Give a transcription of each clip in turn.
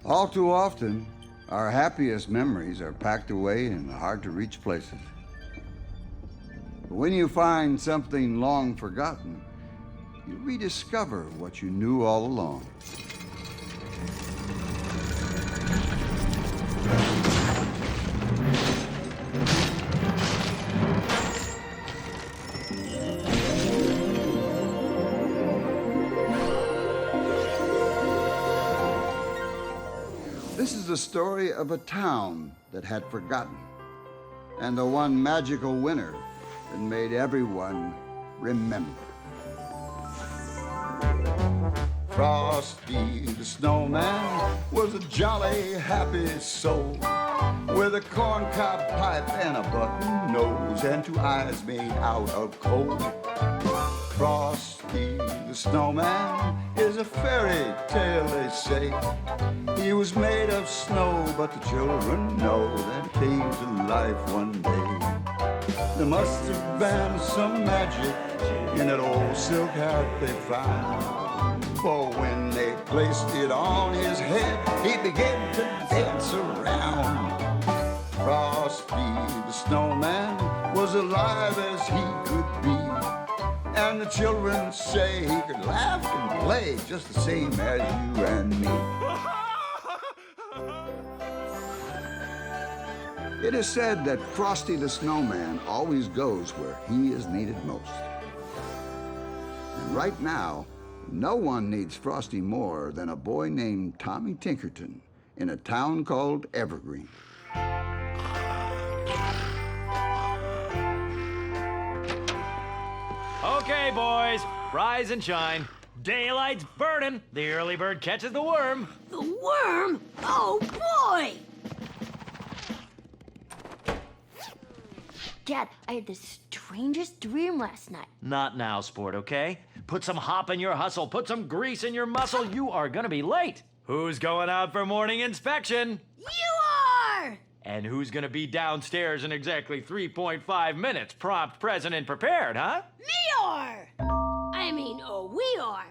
All too often, our happiest memories are packed away in hard-to-reach places. But when you find something long forgotten, you rediscover what you knew all along. This is the story of a town that had forgotten, and the one magical winter that made everyone remember. Frosty the Snowman was a jolly, happy soul with a corncob pipe and a button nose and two eyes made out of coal. Frosty the Snowman is a fairy tale, they say. He was made of snow, but the children know that he came to life one day. There must have been some magic in that old silk hat they found. For when they placed it on his head, he began to dance around. Frosty the Snowman was alive as he could be, and the children say he could laugh and play just the same as you and me. It is said that Frosty the Snowman always goes where he is needed most. And right now, no one needs Frosty more than a boy named Tommy Tinkerton in a town called Evergreen. Okay, boys, rise and shine. Daylight's burning. The early bird catches the worm. The worm? Oh, boy! Dad, I had the strangest dream last night. Not now, sport, okay? Put some hop in your hustle. Put some grease in your muscle. You are gonna be late. Who's going out for morning inspection? You are! And who's gonna be downstairs in exactly 3.5 minutes, prompt, present, and prepared, huh? Me are! We are.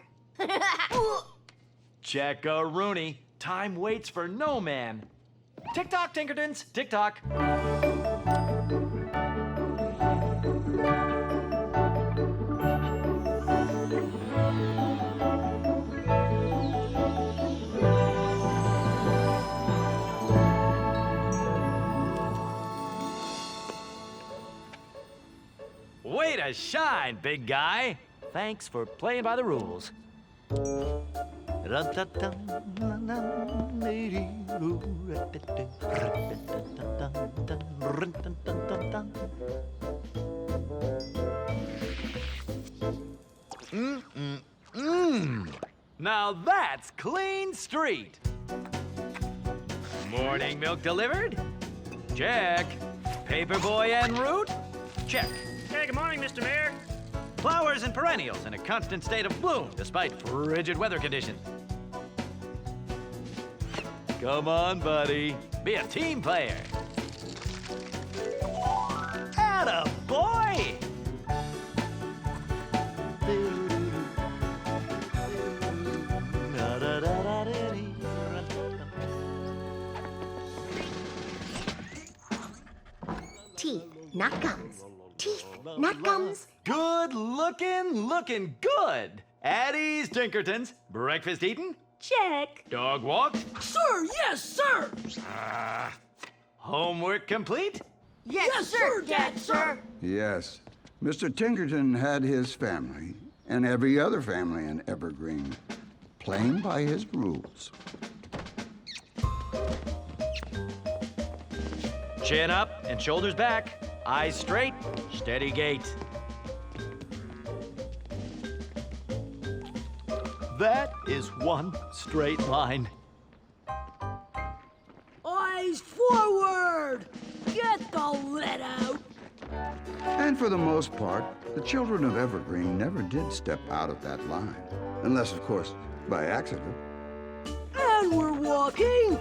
Check-a-rooney. Time waits for no man. Tick-tock, Tinkertons, tick-tock. Way to shine, big guy. Thanks for playing by the rules. Now that's clean street. Morning milk delivered? Check. Paperboy en route? Check. Hey, good morning, Mr. Mayor. Flowers and perennials in a constant state of bloom despite frigid weather conditions. Come on, buddy. Be a team player. Atta boy! Teeth, not gums. Teeth, not gums. Good looking good. Addie's Tinkertons. Breakfast eaten? Check. Dog walk? Sir, yes, sir. Homework complete? Yes, sir, Dad, sir. Yes, Mr. Tinkerton had his family, and every other family in Evergreen, playing by his rules. Chin up and shoulders back. Eyes straight, steady gait. That is one straight line. Eyes forward. Get the lead out. And for the most part, the children of Evergreen never did step out of that line. Unless, of course, by accident. And we're walking.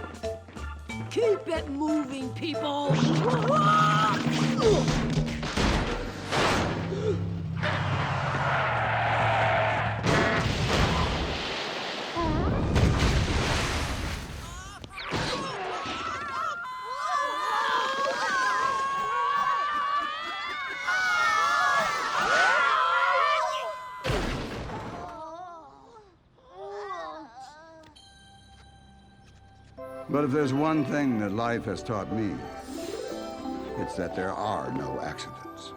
Keep it moving, people. But if there's one thing that life has taught me, it's that there are no accidents.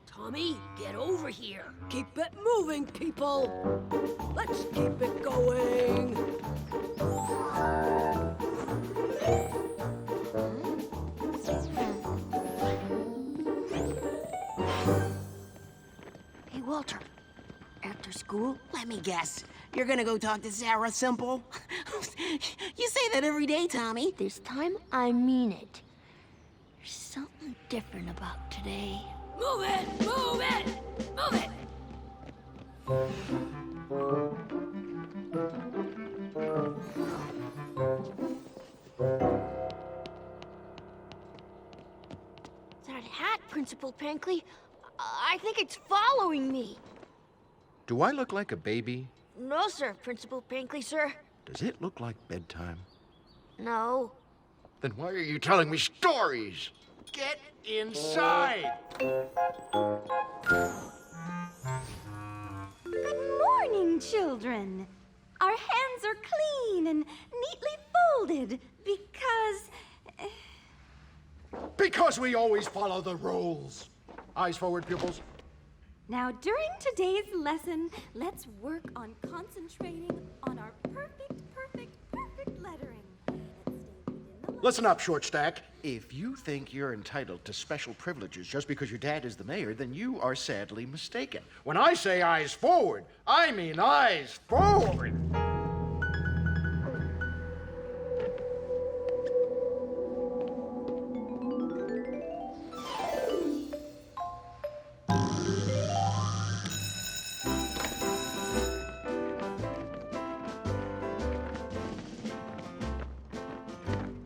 Tommy, get over here. Keep it moving, people. Let's keep it going. Hey, Walter. After school, let me guess. You're gonna go talk to Sarah Simple? You say that every day, Tommy. This time, I mean it. There's something different about today. Move it! Move it! Move it! That hat, Principal Pankley, I think it's following me. Do I look like a baby? No, sir, Principal Pankley, sir. Does it look like bedtime? No. Then why are you telling me stories? Get inside! Good morning, children. Our hands are clean and neatly folded because... Because we always follow the rules. Eyes forward, pupils. Now, during today's lesson, let's work on concentrating on our perfect lettering. Listen up, short stack. If you think you're entitled to special privileges just because your dad is the mayor, then you are sadly mistaken. When I say eyes forward, I mean eyes forward.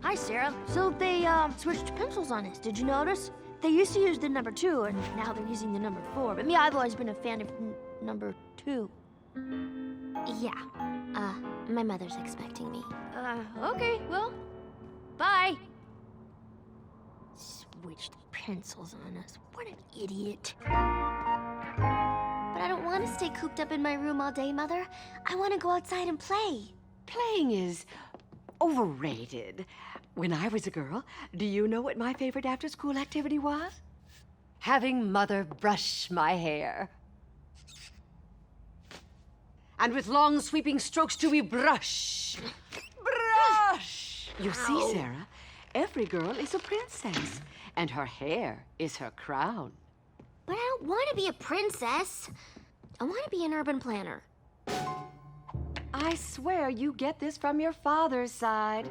Hi, Sarah. So they switched pencils on us. Did you notice? They used to use the number 2, and now they're using the number 4. But me, I've always been a fan of number 2. Yeah. My mother's expecting me. Okay. Well, bye. Switched pencils on us. What an idiot. But I don't want to stay cooped up in my room all day, Mother. I want to go outside and play. Playing is overrated. When I was a girl, do you know what my favorite after-school activity was? Having Mother brush my hair. And with long sweeping strokes do we brush. Brush! You see, Sarah, every girl is a princess, and her hair is her crown. But I don't want to be a princess. I want to be an urban planner. I swear you get this from your father's side.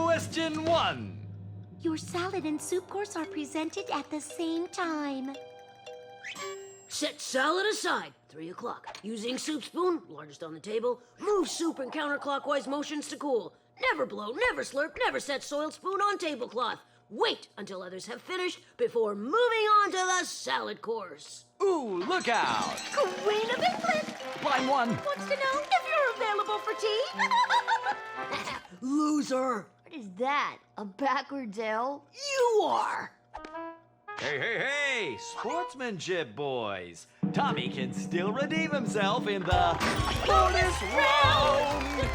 Question 1. Your salad and soup course are presented at the same time. Set salad aside. 3 o'clock. Using soup spoon, largest on the table. Move soup in counterclockwise motions to cool. Never blow, never slurp, never set soiled spoon on tablecloth. Wait until others have finished before moving on to the salad course. Ooh, look out! Queen of England Line 1. wants to know if you're available for tea. Loser. What is that? A backwards L? You are. Hey, hey, hey! Sportsmanship, boys! Tommy can still redeem himself in the bonus round!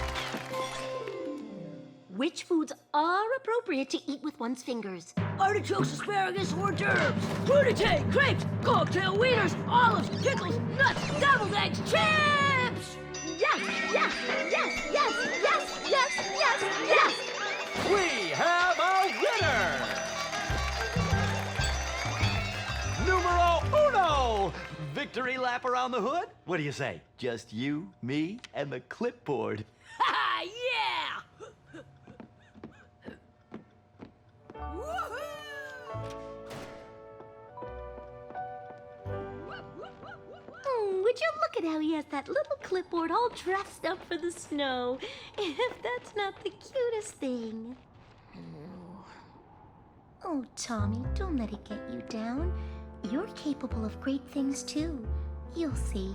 Which foods are appropriate to eat with one's fingers? Artichokes, asparagus, hors d'oeuvres. Crudité, crepes, cocktail wieners, olives, pickles, nuts, deviled eggs, chips! Yes, yes, yes, yes, yes, yes, yes, yes! We have a winner! Numero uno! Victory lap around the hood? What do you say? Just you, me, and the clipboard. Ha! Yeah! Would you look at how he has that little clipboard all dressed up for the snow? If that's not the cutest thing. Oh, Tommy, don't let it get you down. You're capable of great things too. You'll see.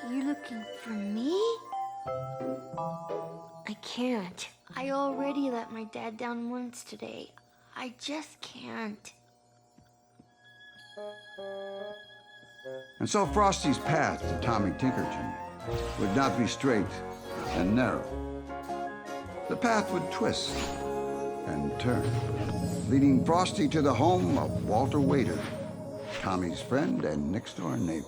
You looking for me? I can't. I already let my dad down once today. I just can't. And so Frosty's path to Tommy Tinkerton would not be straight and narrow. The path would twist and turn, leading Frosty to the home of Walter Waiter, Tommy's friend and next-door neighbor.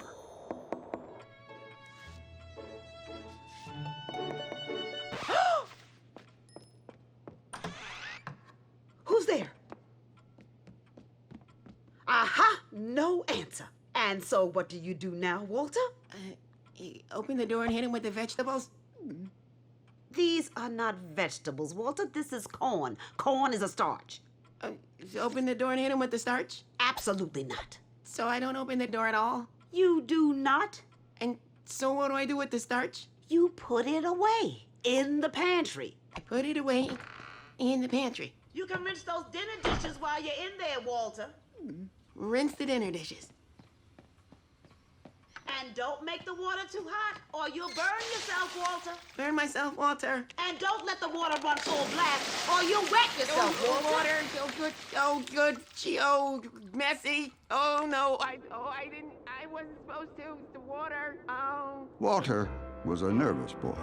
Who's there? Aha! No answer. And so what do you do now, Walter? Open the door and hit him with the vegetables? These are not vegetables, Walter. This is corn. Corn is a starch. Open the door and hit him with the starch? Absolutely not. So I don't open the door at all? You do not? And so what do I do with the starch? You put it away in the pantry. I put it away in the pantry. You can rinse those dinner dishes while you're in there, Walter. Rinse the dinner dishes. And don't make the water too hot, or you'll burn yourself, Walter. Burn myself, Walter. And don't let the water run full blast, or you'll wet yourself, Oh, Walter. water, oh, messy. Oh, no, I wasn't supposed to. The water, oh. Walter was a nervous boy.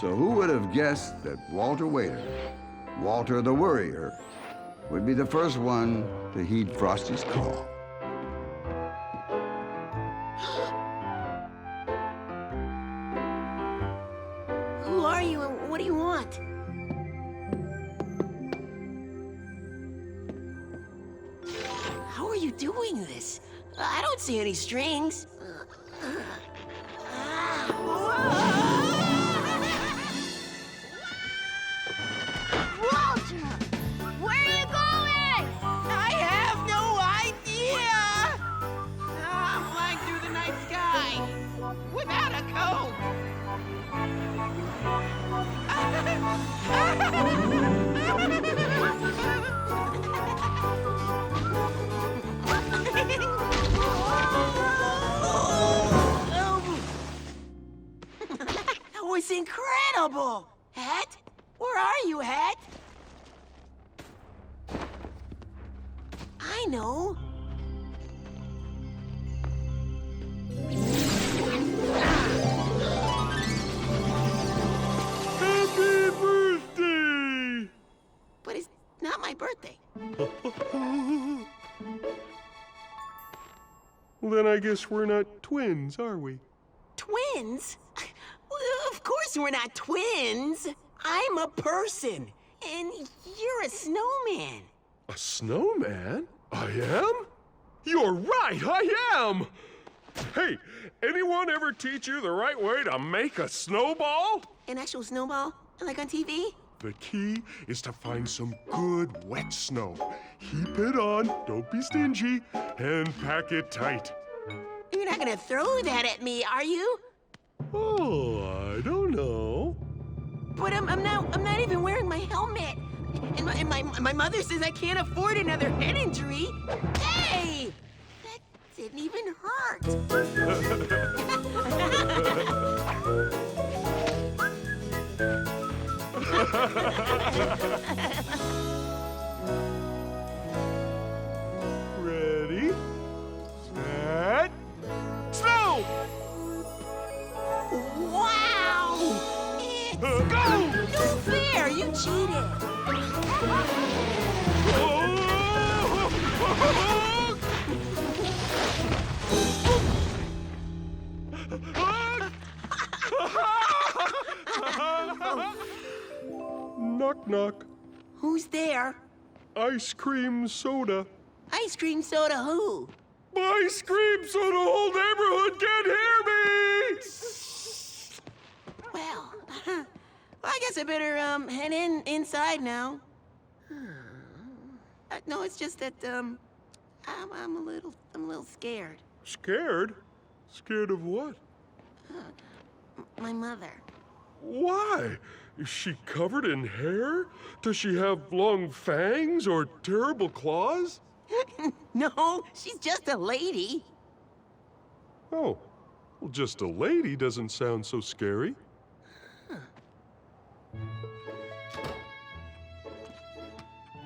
So who would have guessed that Walter Waiter, Walter the Worrier, would be the first one to heed Frosty's call? Who are you and what do you want? How are you doing this? I don't see any strings. Walter! Where are you going? I have no idea! I'm flying through the night sky without a coat. That was incredible! Hat? Where are you, Hat? I know. Happy birthday! But it's not my birthday. Well, then I guess we're not twins, are we? Twins? Well, of course we're not twins. I'm a person, and you're a snowman. A snowman? I am? You're right, I am! Hey, anyone ever teach you the right way to make a snowball? An actual snowball? Like on TV? The key is to find some good wet snow. Heap it on, don't be stingy, and pack it tight. You're not gonna throw that at me, are you? Oh, I don't know. But I'm not even wearing my helmet. And my mother says I can't afford another head injury. Hey! That didn't even hurt. Ready, set, snow! Wow! It's no fair! You cheated! Knock, knock. Who's there? Ice cream soda. Ice cream soda who? Ice cream so the whole neighborhood can hear me! Well, I guess I better head inside now. No, it's just that, I'm a little scared. Scared? Scared of what? My mother. Why? Is she covered in hair? Does she have long fangs or terrible claws? No, she's just a lady. Oh, well, just a lady doesn't sound so scary.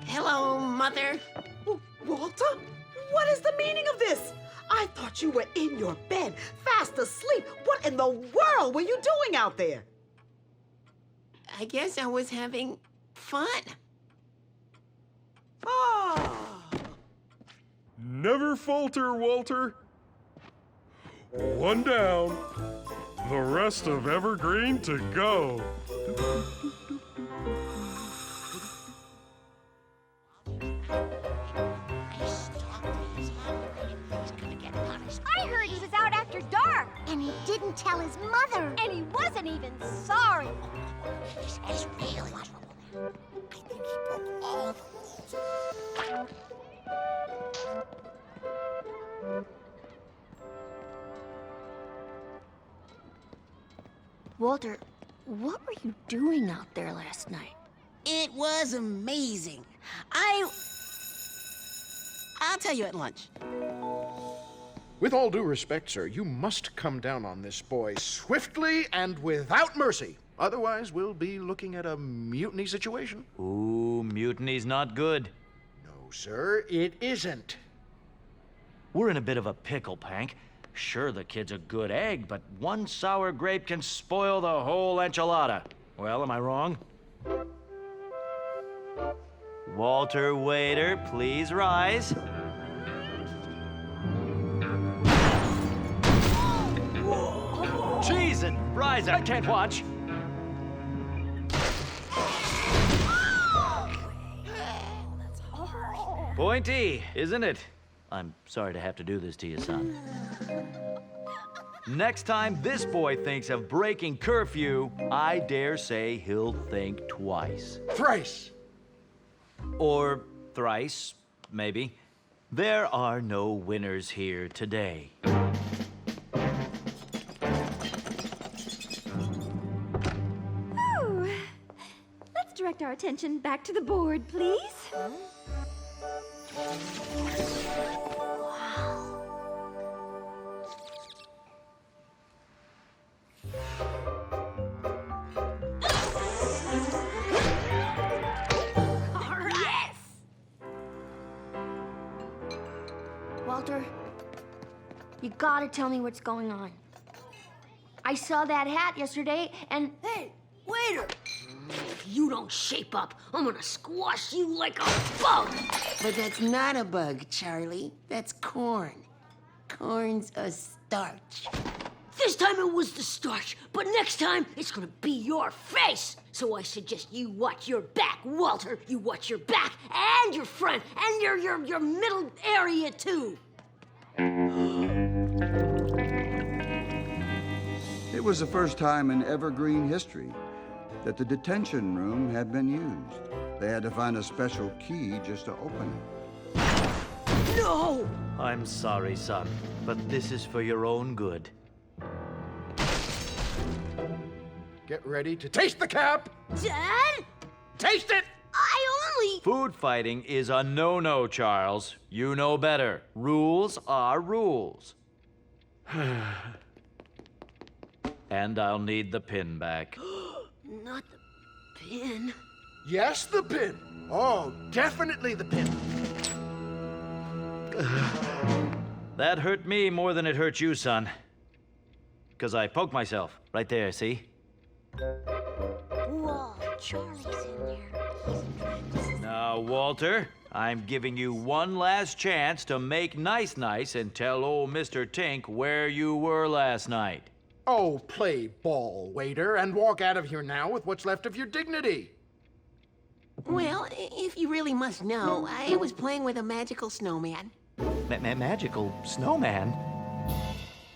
Hello, Mother. Walter, what is the meaning of this? I thought you were in your bed, fast asleep. What in the world were you doing out there? I guess I was having fun. Oh. Never falter, Walter. One down. The rest of Evergreen to go. I heard he was out after dark. And he didn't tell his mother. And he wasn't even sorry. He's really trouble. I think he broke all the rules. Walter, what were you doing out there last night? It was amazing. I'll tell you at lunch. With all due respect, sir, you must come down on this boy swiftly and without mercy. Otherwise, we'll be looking at a mutiny situation. Ooh, mutiny's not good. No, sir, it isn't. We're in a bit of a pickle, Pank. Sure, the kid's a good egg, but one sour grape can spoil the whole enchilada. Well, am I wrong? Walter, waiter, please rise. Cheese and fries, I can't watch. Pointy, isn't it? I'm sorry to have to do this to you, son. Next time this boy thinks of breaking curfew, I dare say he'll think twice. Thrice. Or thrice, maybe. There are no winners here today. Ooh. Let's direct our attention back to the board, please. Walter, you gotta tell me what's going on. I saw that hat yesterday, and... Hey, waiter! If you don't shape up, I'm gonna squash you like a bug! But that's not a bug, Charlie. That's corn. Corn's a starch. This time it was the starch, but next time it's gonna be your face! So I suggest you watch your back, Walter. You watch your back and your front and your middle area too. It was the first time in Evergreen history that the detention room had been used. They had to find a special key just to open it. No! I'm sorry, son, but this is for your own good. Get ready to taste the cap. Dad? Taste it. I only... Food fighting is a no-no, Charles. You know better. Rules are rules. And I'll need the pin back. Not the pin. Yes, the pin. Oh, definitely the pin. That hurt me more than it hurt you, son. 'Cause I poked myself. Right there, see? Whoa, Charlie's in there. Now, Walter, I'm giving you one last chance to make nice and tell old Mr. Tink where you were last night. Oh, play ball, waiter, and walk out of here now with what's left of your dignity. Well, if you really must know, I was playing with a magical snowman. Magical snowman?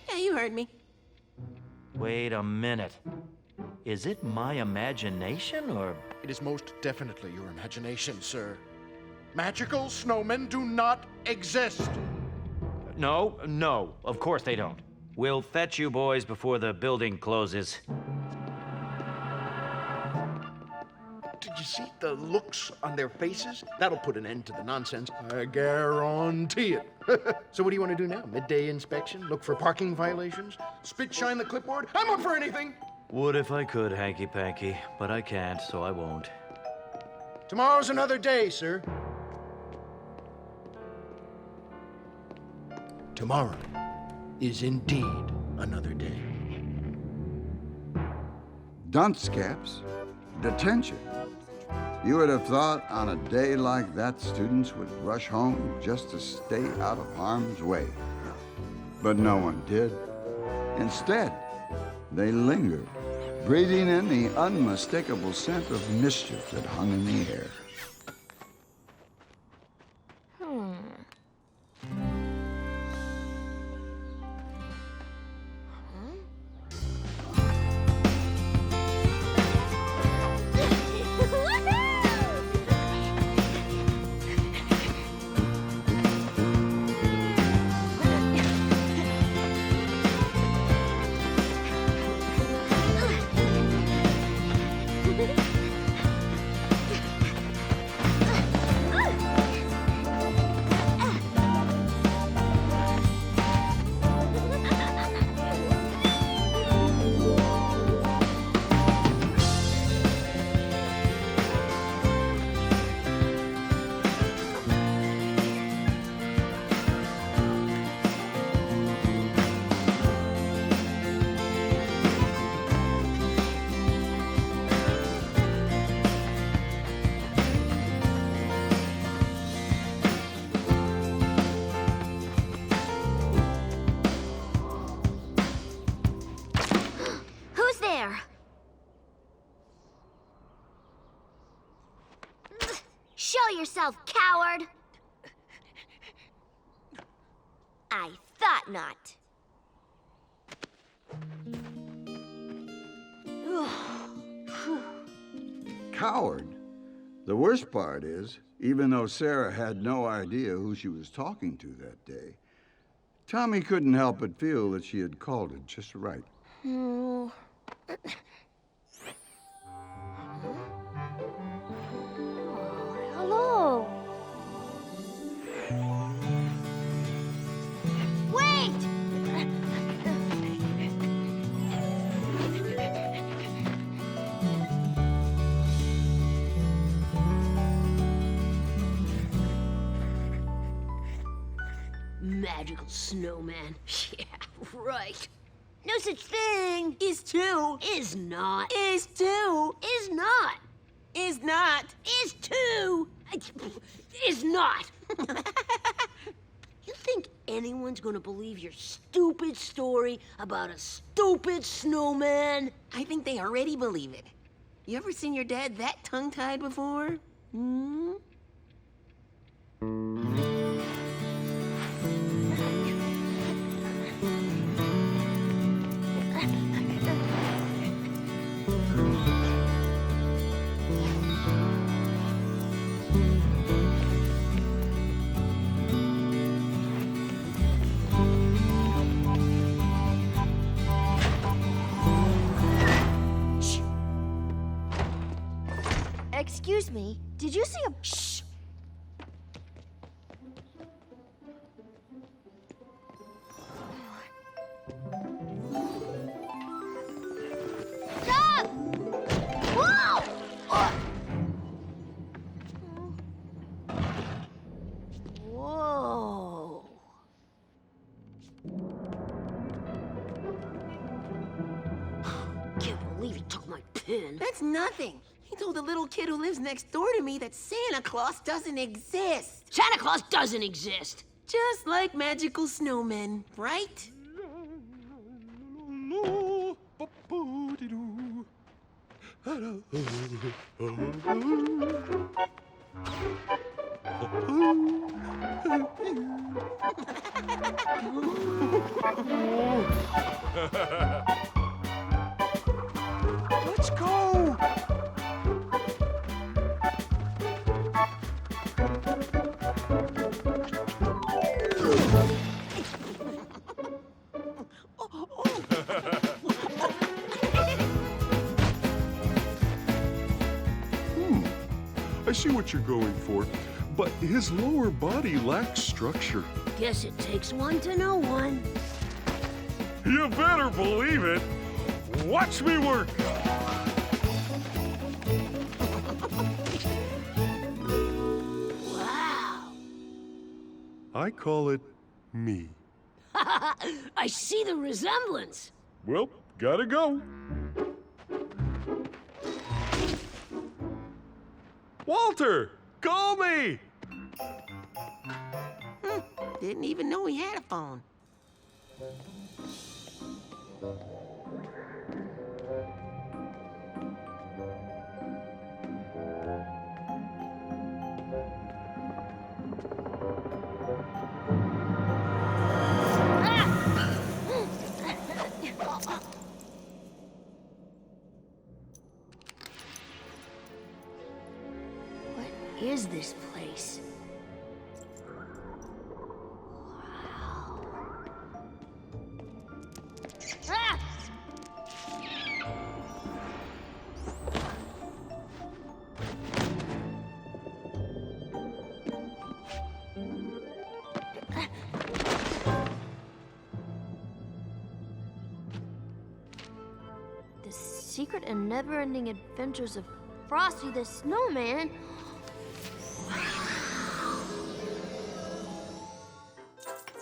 Yeah, you heard me. Wait a minute. Is it my imagination, or... It is most definitely your imagination, sir. Magical snowmen do not exist. No, of course they don't. We'll fetch you boys before the building closes. Did you see the looks on their faces? That'll put an end to the nonsense. I guarantee it. So what do you want to do now? Midday inspection? Look for parking violations? Spit shine the clipboard? I'm up for anything. Would if I could, Hanky Panky, but I can't, so I won't. Tomorrow's another day, sir. Tomorrow is indeed another day. Dunce caps, detention. You would have thought on a day like that, students would rush home just to stay out of harm's way. But no one did. Instead, they lingered, breathing in the unmistakable scent of mischief that hung in the air. Show yourself, coward! I thought not. Coward? The worst part is, even though Sarah had no idea who she was talking to that day, Tommy couldn't help but feel that she had called it just right. Oh. Hello. Wait! Magical snowman. Yeah, right. No such thing. Is to. Is not. Is to. Is not. Is not. Is to. Is not. You think anyone's gonna believe your stupid story about a stupid snowman? I think they already believe it. You ever seen your dad that tongue-tied before? Hmm? Excuse me, did you see a... Shh! Stop! Whoa! Whoa. Can't believe he took my pen. That's nothing. He told the little kid who lives next door to me that Santa Claus doesn't exist. Santa Claus doesn't exist. Just like magical snowmen, right? Let's go! see what you're going for, but his lower body lacks structure. Guess it takes one to know one. You better believe it. Watch me work. Wow. I call it me. I see the resemblance. Well, gotta go. Walter, call me. Didn't even know he had a phone. What is this place? Ah! The secret and never-ending adventures of Frosty the Snowman.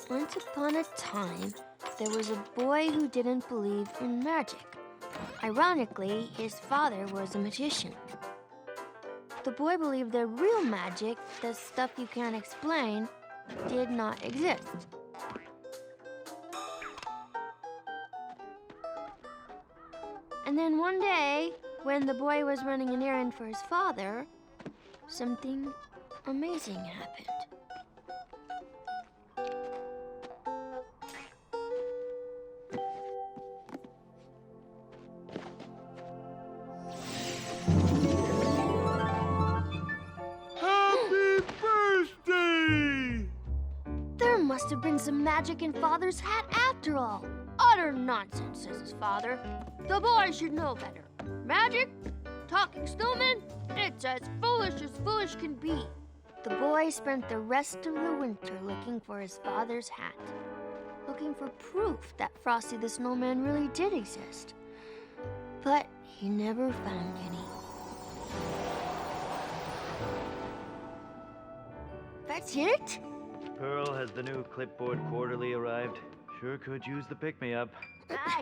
Once upon a time, there was a boy who didn't believe in magic. Ironically, his father was a magician. The boy believed that real magic, the stuff you can't explain, did not exist. And then one day, when the boy was running an errand for his father, something amazing happened. Happy birthday! There must have been some magic in Father's hat after all. Utter nonsense, says his father. The boy should know better. Magic? Talking snowman? It's as foolish can be. The boy spent the rest of the winter looking for his father's hat. Looking for proof that Frosty the Snowman really did exist. But he never found any. That's it? Pearl, has the new clipboard quarterly arrived? Sure could use the pick-me-up.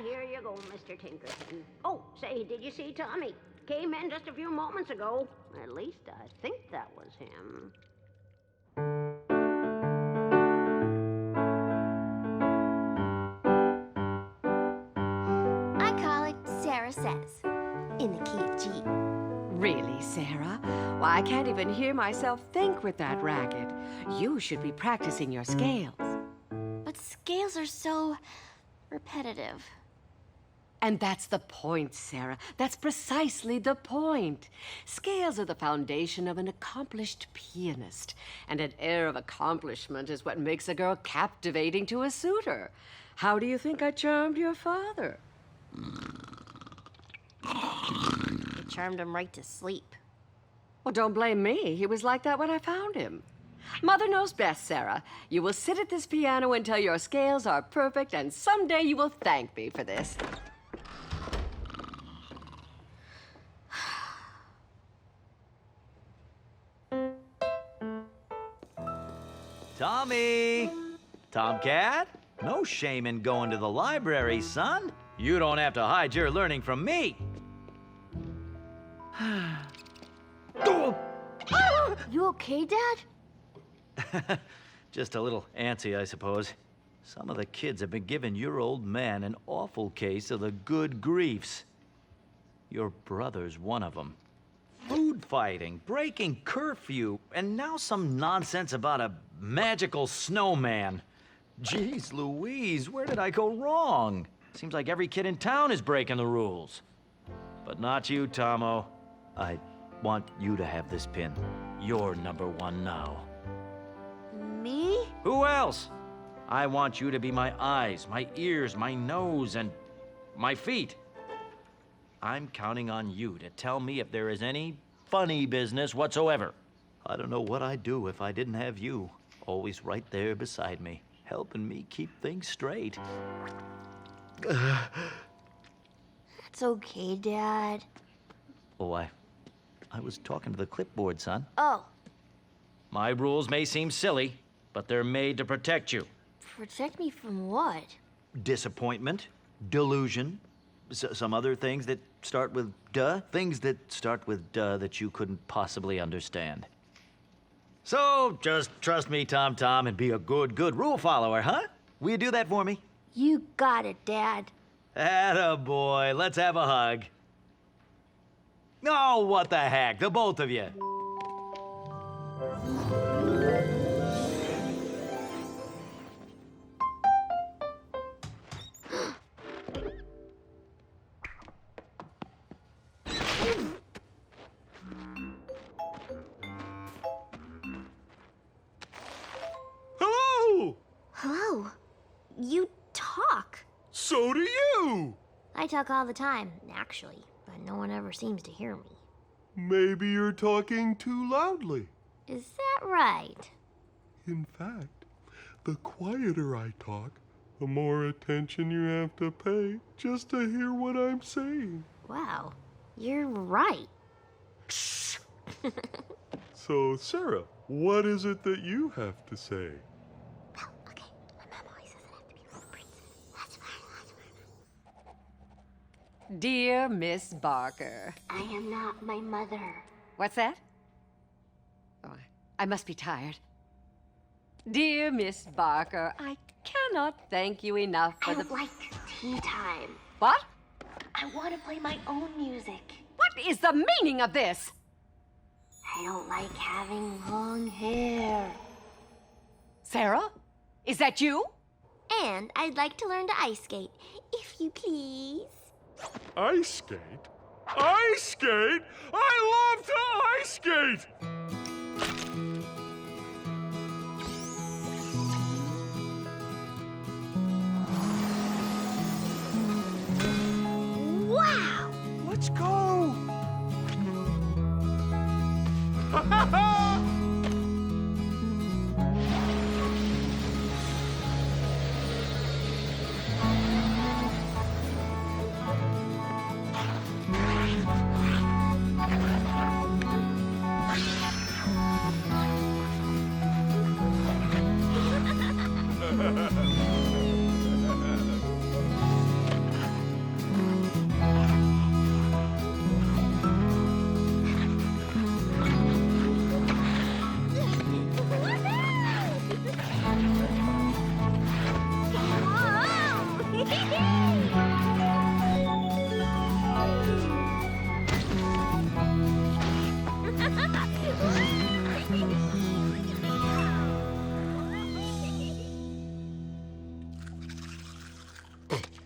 Here you go, Mr. Tinkerton. Oh, say, did you see Tommy? Came in just a few moments ago. At least I think that was him. I call it Sarah Says, in the key of G. Really, Sarah? Why, I can't even hear myself think with that racket. You should be practicing your scales. But scales are so repetitive. And that's the point, Sarah. That's precisely the point. Scales are the foundation of an accomplished pianist. And an air of accomplishment is what makes a girl captivating to a suitor. How do you think I charmed your father? You charmed him right to sleep. Well, don't blame me. He was like that when I found him. Mother knows best, Sarah. You will sit at this piano until your scales are perfect, and someday you will thank me for this. Tommy! Tomcat? No shame in going to the library, son. You don't have to hide your learning from me. You okay, Dad? Just a little antsy, I suppose. Some of the kids have been giving your old man an awful case of the good griefs. Your brother's one of them. Food fighting, breaking curfew, and now some nonsense about a magical snowman. Jeez Louise, where did I go wrong? Seems like every kid in town is breaking the rules. But not you, Tomo. I want you to have this pin. You're number one now. Me? Who else? I want you to be my eyes, my ears, my nose, and my feet. I'm counting on you to tell me if there is any funny business whatsoever. I don't know what I'd do if I didn't have you, always right there beside me, helping me keep things straight. It's okay, Dad. Oh, I was talking to the clipboard, son. Oh, My rules may seem silly, but they're made to protect you. protect me from what? Disappointment, delusion, some other things that start with duh, things that start with duh that you couldn't possibly understand. So, just trust me, Tom, and be a good rule follower, huh? Will you do that for me? You got it, Dad. Attaboy, let's have a hug. Oh, what the heck, the both of you. Hello! Hello. You talk. So do you! I talk all the time, actually, but no one ever seems to hear me. Maybe you're talking too loudly. Is that right? In fact, the quieter I talk, the more attention you have to pay just to hear what I'm saying. Wow, you're right. So, Sarah, what is it that you have to say? Well, okay, my mom always says I have to be a little princess. That's fine. Dear Miss Barker. I am not my mother. What's that? Oh, I must be tired. Dear Miss Barker, I cannot thank you enough for I the... like tea time. What? I want to play my own music. What is the meaning of this? I don't like having long hair. Sarah? Is that you? And I'd like to learn to ice skate, if you please. Ice skate? Ice skate? I love to ice skate! Wow! Let's go!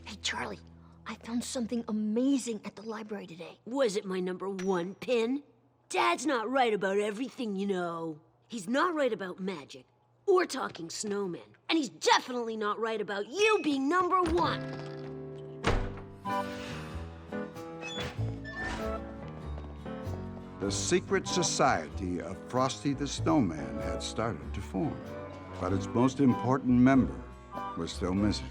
Hey, Charlie, I found something amazing at the library today. Was it my number 1 pin? Dad's not right about everything, you know. He's not right about magic or talking snowmen. And he's definitely not right about you being number 1. The secret society of Frosty the Snowman had started to form, but its most important member was still missing.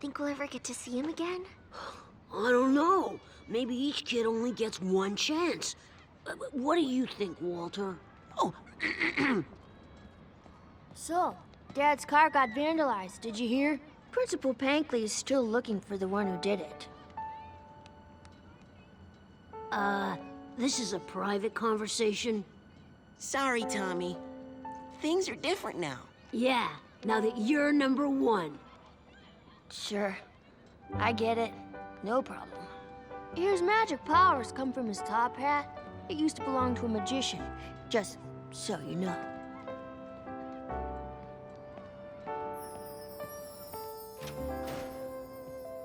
Think we'll ever get to see him again? I don't know. Maybe each kid only gets 1 chance. What do you think, Walter? Oh, So, Dad's car got vandalized, did you hear? Principal Pankley is still looking for the one who did it. this is a private conversation. Sorry, Tommy. Things are different now. Yeah, now that you're number 1. Sure, I get it. No problem. His magic powers come from his top hat. It used to belong to a magician, just so you know.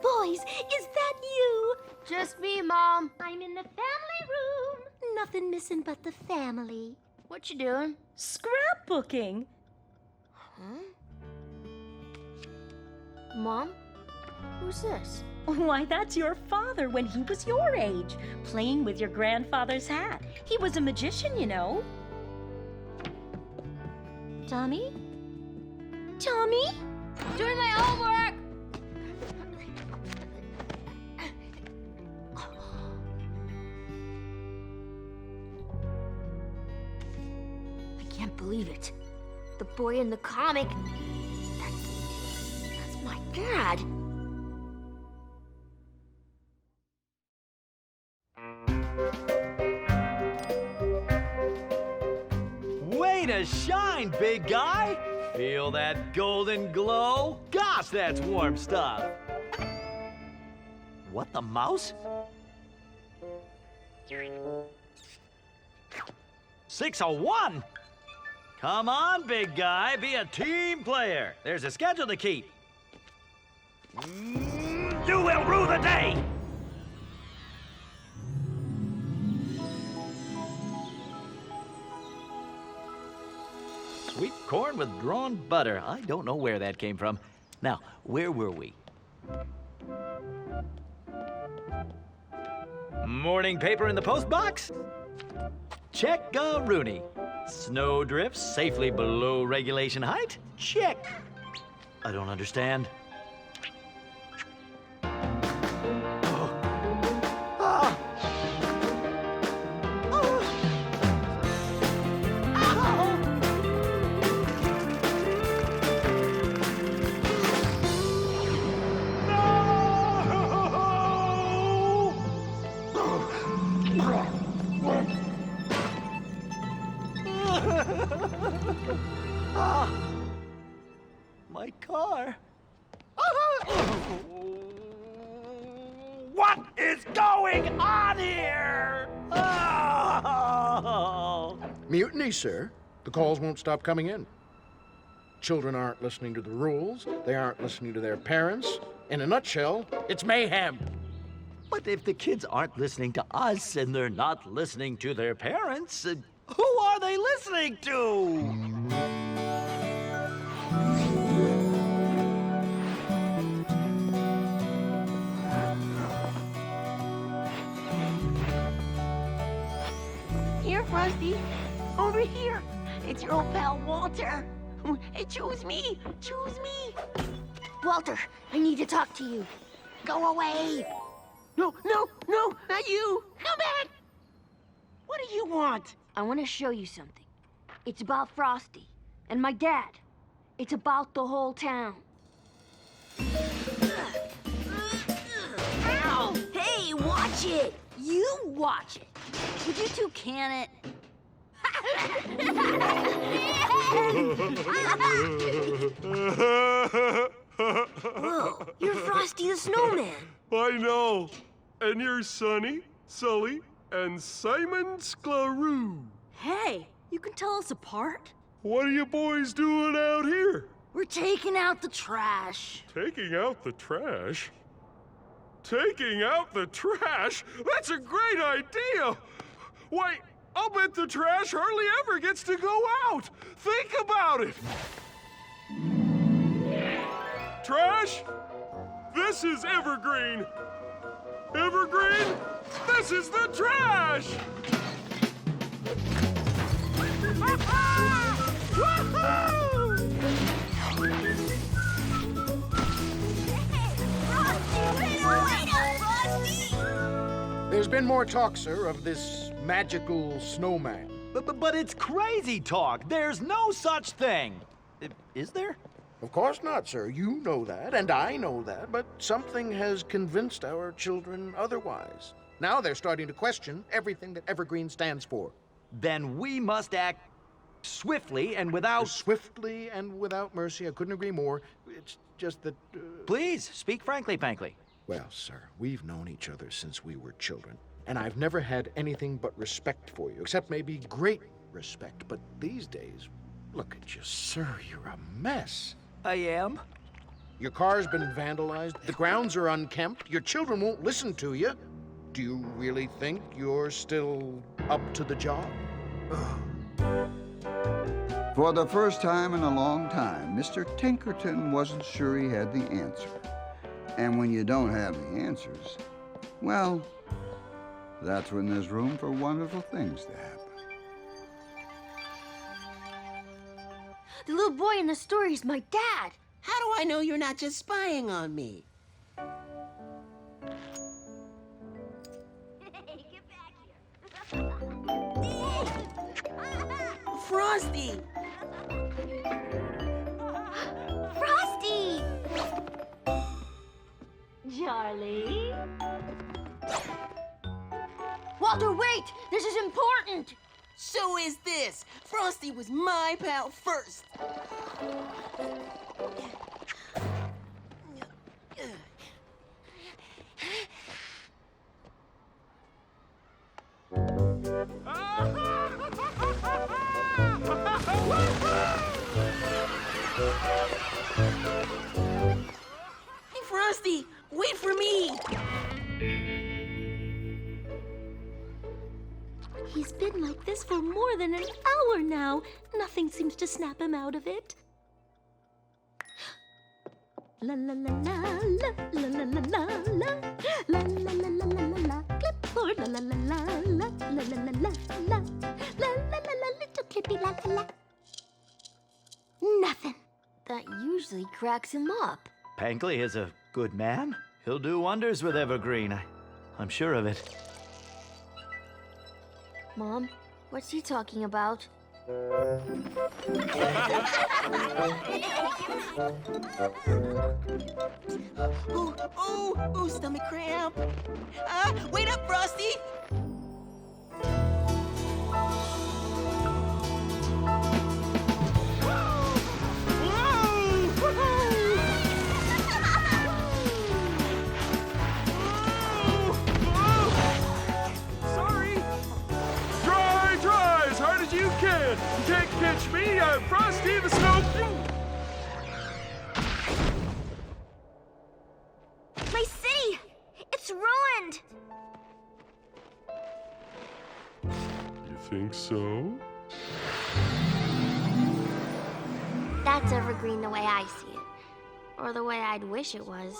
Boys, is that you? Just me, Mom. I'm in the family room. nothing missing but the family. What you doing? Scrapbooking. Mom? Who's this? Why, that's your father when he was your age, playing with your grandfather's hat. He was a magician, you know. Tommy? Tommy? Doing my homework! I can't believe it. The boy in the comic. That's my dad. Way to shine, big guy! Feel that golden glow? Gosh, that's warm stuff. What, the mouse? 601! Come on, big guy, be a team player. There's a schedule to keep. You will rue the day! Sweet corn with drawn butter. I don't know where that came from. Now, where were we? Morning paper in the post box? Check-a-rooney. Snow drifts safely below regulation height? Check. I don't understand. My car. What is going on here? Oh! Mutiny, sir. The calls won't stop coming in. Children aren't listening to the rules. They aren't listening to their parents. In a nutshell, it's mayhem. But if the kids aren't listening to us and they're not listening to their parents, who are they listening to? Here, Frosty. Over here. It's your old pal, Walter. Hey, choose me. Choose me. Walter, I need to talk to you. Go away. No, not you. Come back. What do you want? I want to show you something. It's about Frosty and my dad. It's about the whole town. Ow! Hey, watch it! You watch it! Would you two can it? Whoa, you're Frosty the Snowman. I know. And you're Sonny, Sully, and Simon Sklaroo. Hey, you can tell us apart? What are you boys doing out here? We're taking out the trash. Taking out the trash? Taking out the trash? That's a great idea! Why, I'll bet the trash hardly ever gets to go out! Think about it! Trash? This is Evergreen! Evergreen, this is the trash! There's been more talk, sir, of this magical snowman. But it's crazy talk. There's no such thing. Is there? Of course not, sir. You know that, and I know that, but something has convinced our children otherwise. Now they're starting to question everything that Evergreen stands for. Then we must act swiftly and without... Swiftly and without mercy. I couldn't agree more. It's just that... Please, speak frankly, Pankley. Well, sir, we've known each other since we were children, and I've never had anything but respect for you, except maybe great respect. But these days, look at you, sir. You're a mess. I am? Your car's been vandalized. The grounds are unkempt. Your children won't listen to you. Do you really think you're still up to the job? For the first time in a long time, Mr. Tinkerton wasn't sure he had the answer. And when you don't have the answers, well, that's when there's room for wonderful things to happen. The little boy in the story is my dad. How do I know you're not just spying on me? Frosty! Frosty! Charlie? Walter, wait! This is important! So is this. Frosty was my pal first. Hey, Frosty, wait for me. He's been like this for more than an hour now. Nothing seems to snap him out of it. La la la la la la la la la la la la la la la la clipboard la la la la la la la la la la la la la little clippy la la la. Nothing. That usually cracks him up. Pankley is a good man. He'll do wonders with Evergreen. I'm sure of it. Mom, what's he talking about? Oh, stomach cramp. Wait up, Frosty. You can't catch me, I'm Frosty the Snowman. My city! It's ruined! You think so? That's Evergreen the way I see it. Or the way I'd wish it was,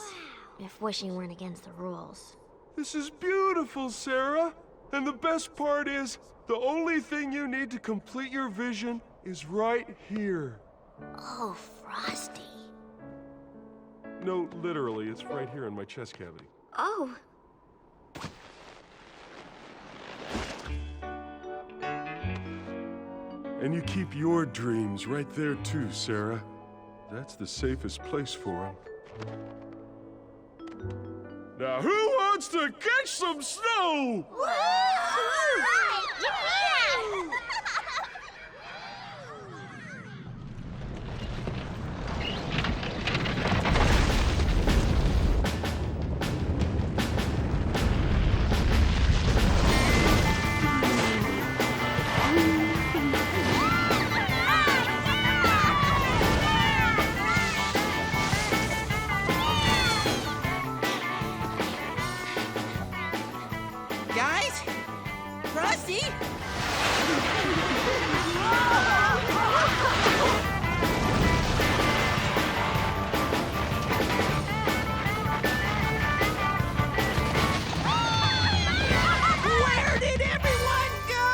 if wishing weren't against the rules. This is beautiful, Sarah. And the best part is, the only thing you need to complete your vision is right here. Oh, Frosty. No, literally, it's right here in my chest cavity. Oh. And you keep your dreams right there too, Sarah. That's the safest place for them. Now, who wants to catch some snow? Guys? Frosty? Where did everyone go?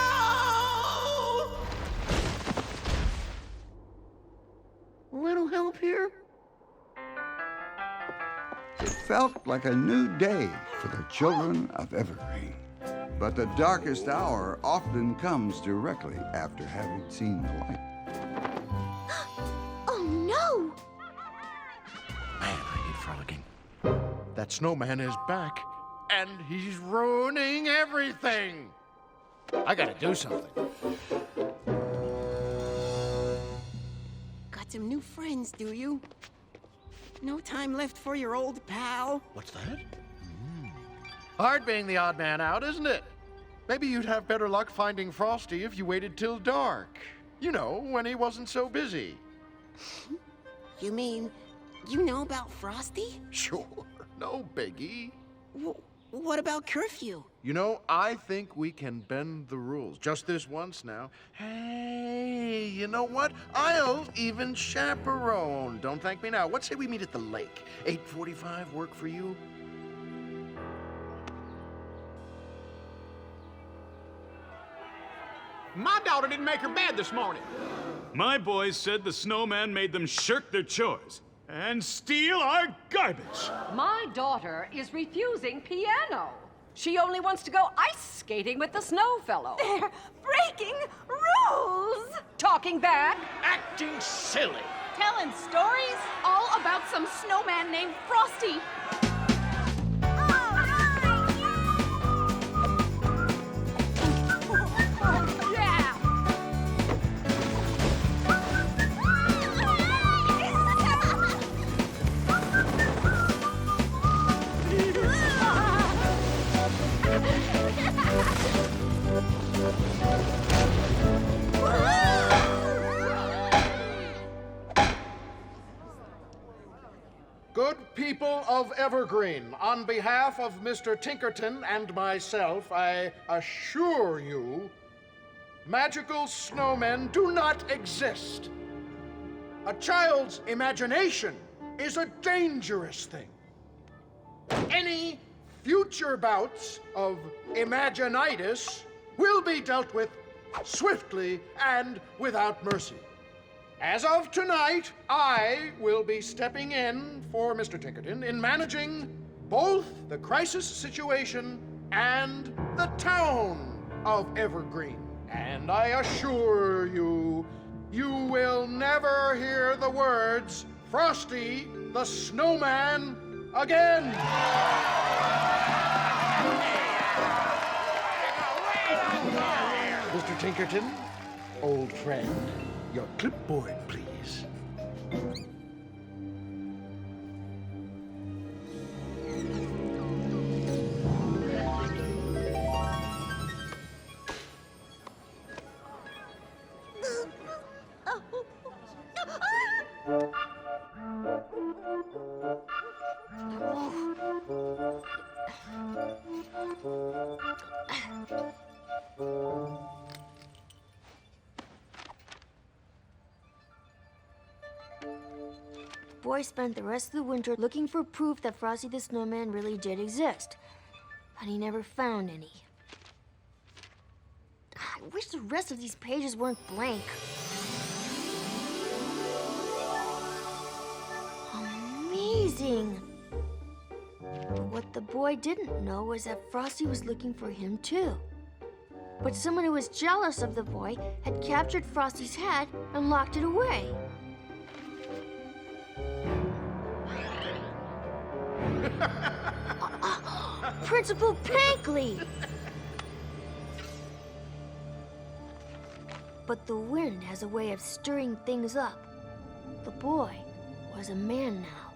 A little help here? It felt like a new day for the children of Evergreen. But the darkest hour often comes directly after having seen the light. Oh, no! Man, I hate frolicking. That snowman is back, and he's ruining everything. I gotta do something. Got some new friends, do you? No time left for your old pal? What's that? Hard being the odd man out, isn't it? Maybe you'd have better luck finding Frosty if you waited till dark. You know, when he wasn't so busy. You mean, you know about Frosty? Sure, no biggie. what about curfew? You know, I think we can bend the rules. Just this once now. Hey, you know what? I'll even chaperone. Don't thank me now. What say we meet at the lake? 8:45 work for you? My daughter didn't make her bed this morning. My boys said the snowman made them shirk their chores and steal our garbage. My daughter is refusing piano. She only wants to go ice skating with the snow fellow. They're breaking rules! Talking back. Acting silly. Telling stories all about some snowman named Frosty. Good people of Evergreen, on behalf of Mr. Tinkerton and myself, I assure you, magical snowmen do not exist. A child's imagination is a dangerous thing. Any future bouts of imaginitis will be dealt with swiftly and without mercy. As of tonight, I will be stepping in for Mr. Tickerton in managing both the crisis situation and the town of Evergreen. And I assure you, you will never hear the words Frosty the Snowman again. Mr. Tinkerton, old friend, your clipboard, please. Boy spent the rest of the winter looking for proof that Frosty the Snowman really did exist, but he never found any. I wish the rest of these pages weren't blank. Amazing! But what the boy didn't know was that Frosty was looking for him too. But someone who was jealous of the boy had captured Frosty's hat and locked it away. Principal Pankley! But the wind has a way of stirring things up. The boy was a man now.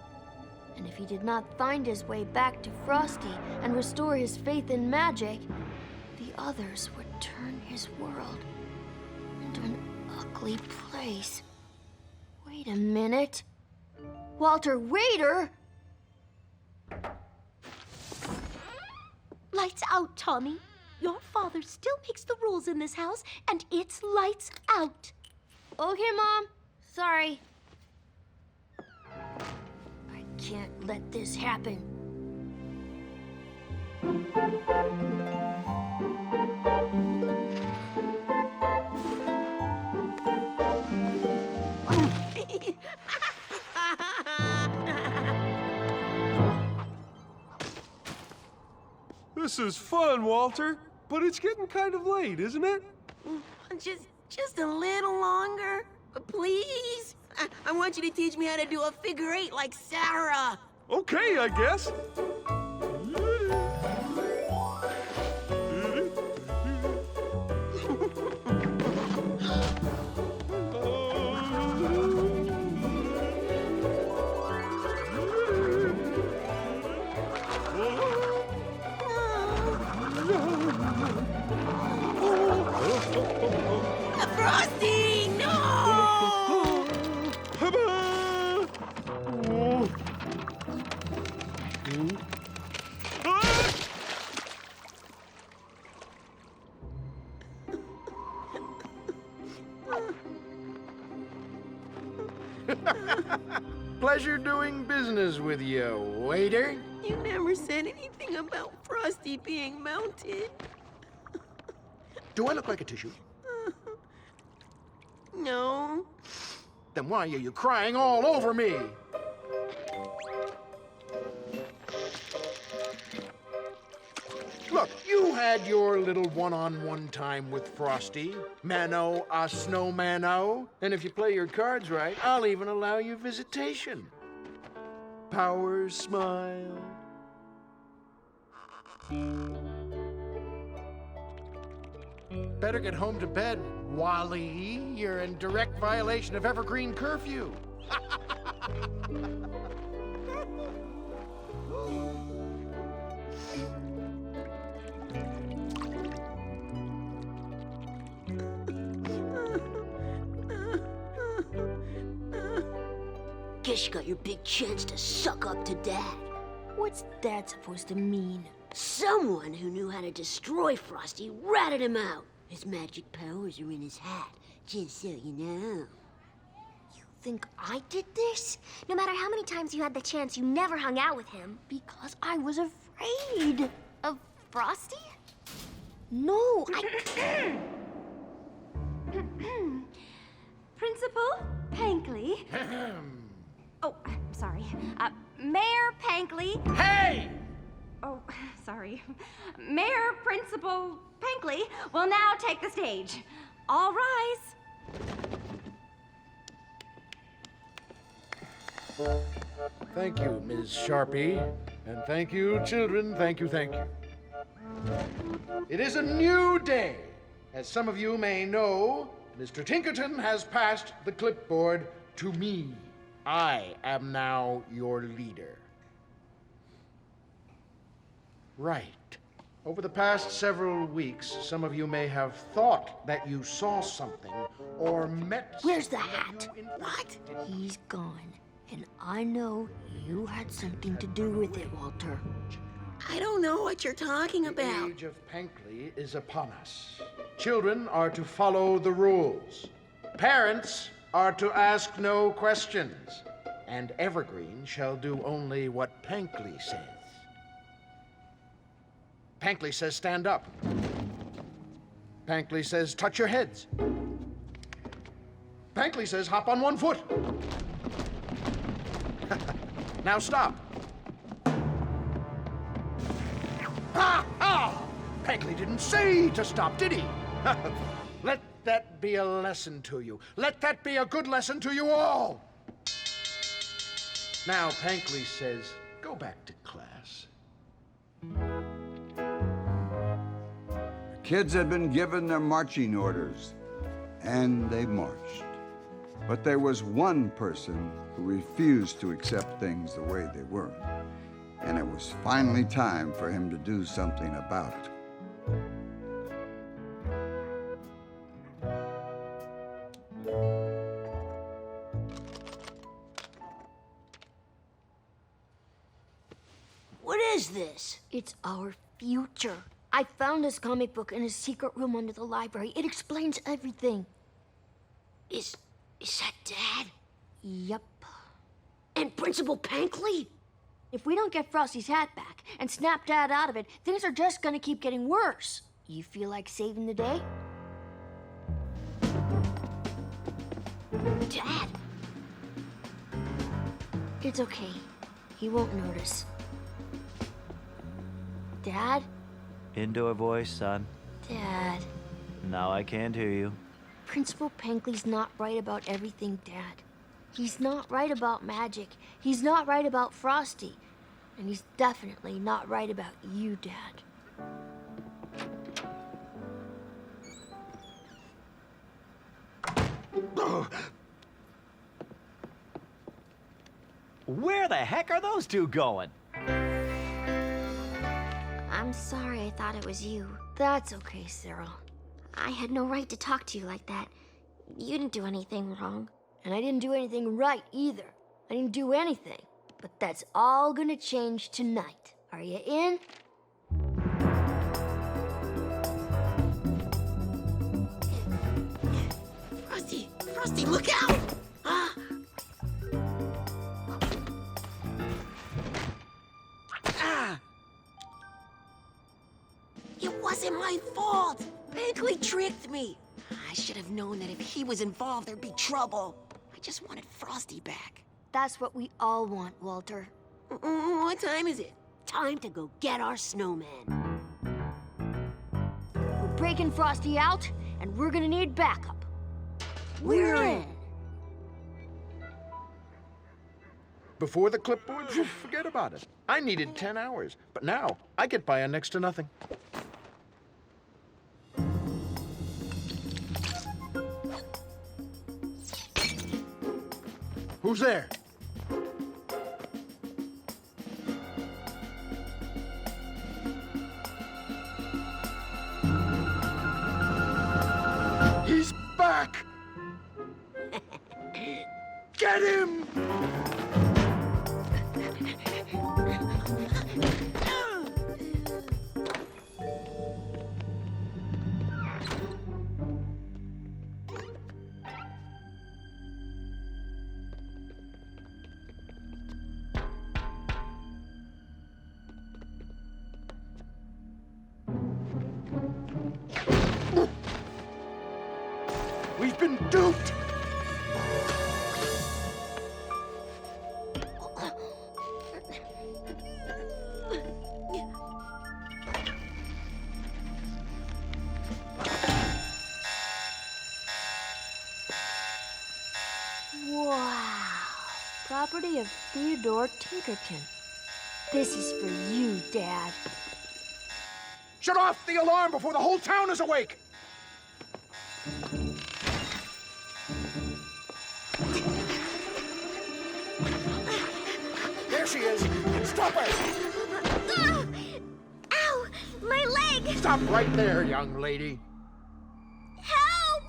And if he did not find his way back to Frosty and restore his faith in magic, the others would turn his world into an ugly place. Wait a minute. Walter, waiter! Lights out, Tommy. Your father still makes the rules in this house, and it's lights out. Okay, Mom. Sorry. I can't let this happen. This is fun, Walter, but it's getting kind of late, isn't it? Just a little longer, please. I want you to teach me how to do a figure eight like Sarah. Okay, I guess. Frosty, no! Pleasure doing business with you, waiter. You never said anything about Frosty being mounted. Do I look like a tissue? No. Then why are you crying all over me? Look, you had your little one-on-one time with Frosty, mano a snowmano, and if you play your cards right, I'll even allow you visitation. Power smile. Better get home to bed, Wally. You're in direct violation of Evergreen curfew. Guess you got your big chance to suck up to Dad. What's that supposed to mean? Someone who knew how to destroy Frosty ratted him out. His magic powers are in his hat, just so you know. You think I did this? No matter how many times you had the chance, you never hung out with him. Because I was afraid. Of Frosty? No, I... Principal Pankley. Oh, sorry. Mayor Pankley. Hey! Oh, sorry. Mayor Principal Pankley will now take the stage. All rise. Thank you, Ms. Sharpie. And thank you, children. Thank you, thank you. It is a new day. As some of you may know, Mr. Tinkerton has passed the clipboard to me. I am now your leader. Right. Over the past several weeks, some of you may have thought that you saw something or met Where's the someone hat? you What? He's gone. And I know you had something to do with it, Walter. I don't know what you're talking The about. age of Pankley is upon us. Children are to follow the rules. Parents are to ask no questions. And Evergreen shall do only what Pankley says. Pankley says stand up. Pankley says touch your heads. Pankley says hop on one foot. Now stop. Ha! Ah! Pankley didn't say to stop, did he? Let that be a lesson to you. Let that be a good lesson to you all. Now, Pankley says, go back to class. The kids had been given their marching orders, and they marched. But there was one person who refused to accept things the way they were, and it was finally time for him to do something about it. What is this? It's our future. I found this comic book in a secret room under the library. It explains everything. Is that Dad? Yup. And Principal Pankley? If we don't get Frosty's hat back and snap Dad out of it, things are just gonna keep getting worse. You feel like saving the day? Dad? It's okay. He won't notice. Dad? Indoor voice, son. Dad. Now I can't hear you. Principal Pankley's not right about everything, Dad. He's not right about magic. He's not right about Frosty. And he's definitely not right about you, Dad. Where the heck are those two going? I'm sorry I thought it was you. That's okay, Cyril. I had no right to talk to you like that. You didn't do anything wrong. And I didn't do anything right either. I didn't do anything. But that's all gonna change tonight. Are you in? Frosty, look out! that if he was involved, there'd be trouble. I just wanted Frosty back. That's what we all want, Walter. What time is it? Time to go get our snowman. We're breaking Frosty out, and we're gonna need backup. We're in. Before the clipboard, forget about it. I needed 10 hours, but now I get by on next to nothing. Who's there? He's back! Get him! We've been duped! Wow. Property of Theodore Tinkerton. This is for you, Dad. Shut off the alarm before the whole town is awake! There she is! Stop her! Ow! My leg! Stop right there, young lady. Help!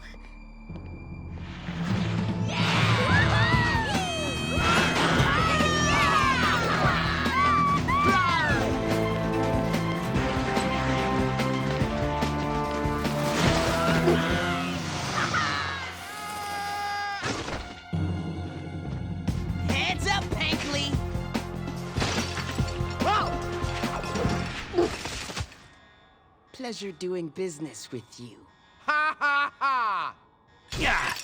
Heads up, Pankley! Pleasure doing business with you. Ha ha ha! Yeah!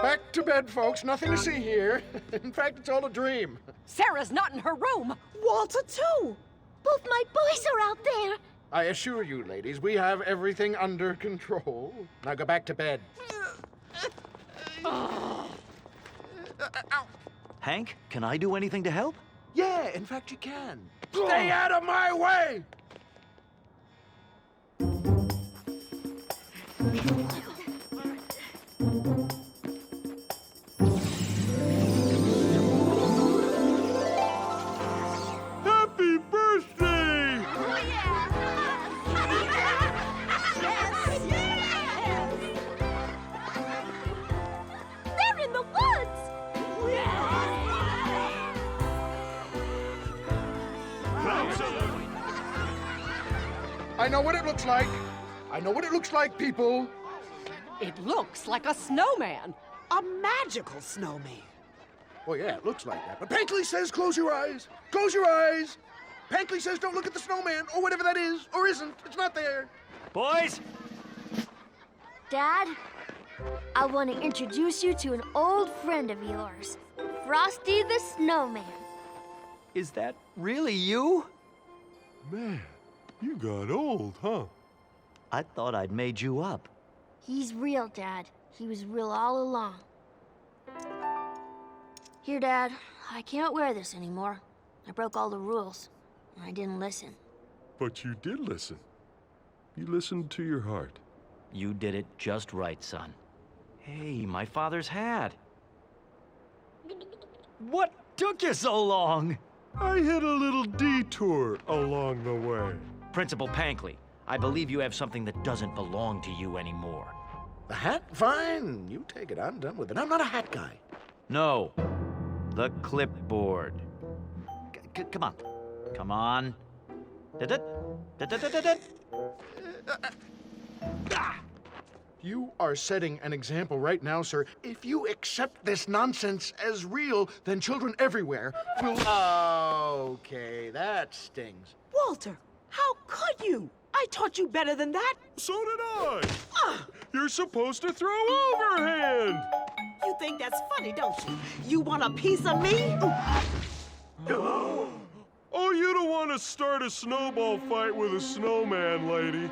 Back to bed, folks. Nothing to see here. In fact, it's all a dream. Sarah's not in her room. Walter, too. Both my boys are out there. I assure you, ladies, we have everything under control. Now go back to bed. Hank, can I do anything to help? Yeah, in fact, you can. Stay out of my way! Happy birthday! They're in the woods. I know what it looks like. I know what it looks like, people. It looks like a snowman. A magical snowman. Well, yeah, it looks like that. But Pankley says close your eyes. Close your eyes. Pankley says don't look at the snowman, or whatever that is, or isn't. It's not there. Boys! Dad, I want to introduce you to an old friend of yours, Frosty the Snowman. Is that really you? Man, you got old, huh? I thought I'd made you up. He's real, Dad. He was real all along. Here, Dad, I can't wear this anymore. I broke all the rules. I didn't listen. But you did listen. You listened to your heart. You did it just right, son. Hey, my father's hat. What took you so long? I had a little detour along the way. Principal Pankley, I believe you have something that doesn't belong to you anymore. The hat? Fine. You take it. I'm done with it. I'm not a hat guy. No, the clipboard. Come on. Come on. Da-da, da-da-da-da-da. You are setting an example right now, sir. If you accept this nonsense as real, then children everywhere will... Okay, that stings. Walter, how could you? I taught you better than that. So did I. You're supposed to throw overhand. You think that's funny, don't you? You want a piece of me? Oh, you don't want to start a snowball fight with a snowman, lady.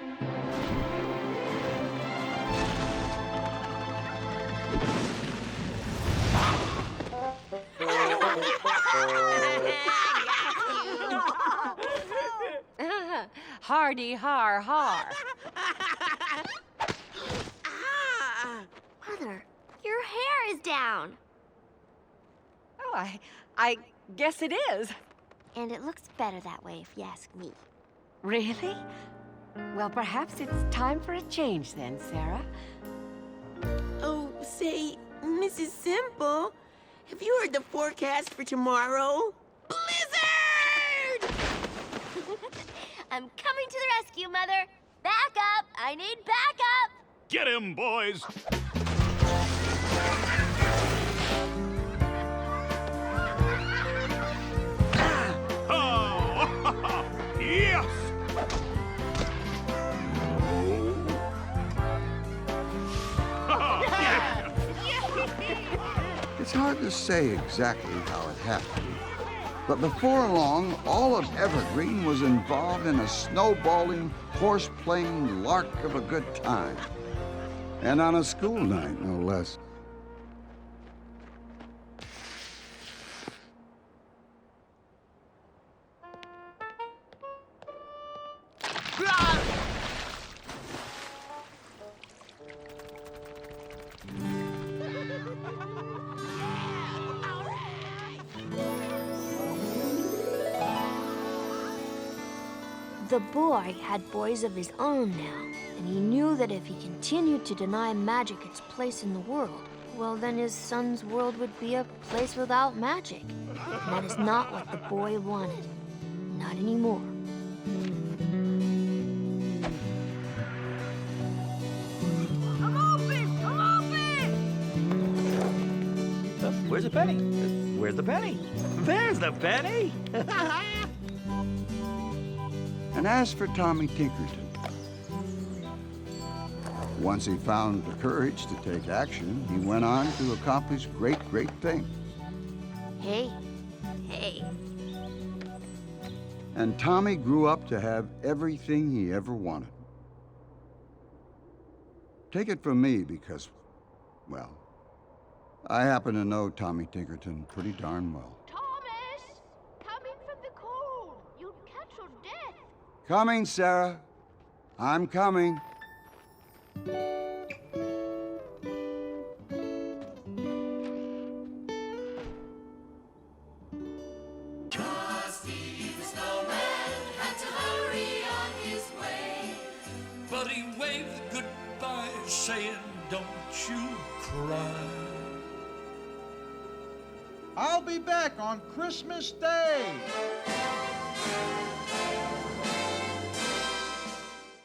Hardy har har. Mother, your hair is down. Oh, I guess it is. And it looks better that way, if you ask me. Really? Well, perhaps it's time for a change then, Sarah. Oh, say, Mrs. Simple, have you heard the forecast for tomorrow? Blizzard! I'm coming to the rescue, Mother. Back up! I need backup! Get him, boys! Oh! Yes! It's hard to say exactly how it happened. But before long, all of Evergreen was involved in a snowballing, horse-playing lark of a good time. And on a school night, no less. The boy had boys of his own now, and he knew that if he continued to deny magic its place in the world, well, then his son's world would be a place without magic. And that is not what the boy wanted. Not anymore. Where's the penny? Where's the penny? There's the penny! And as for Tommy Tinkerton, once he found the courage to take action, he went on to accomplish great, great things. Hey. And Tommy grew up to have everything he ever wanted. Take it from me because, well, I happen to know Tommy Tinkerton pretty darn well. Thomas! Coming from the cold! You'd catch your death! Coming, Sarah. I'm coming. Frosty the Snowman had to hurry on his way, but he waved goodbye, saying, "Don't you cry." I'll be back on Christmas Day.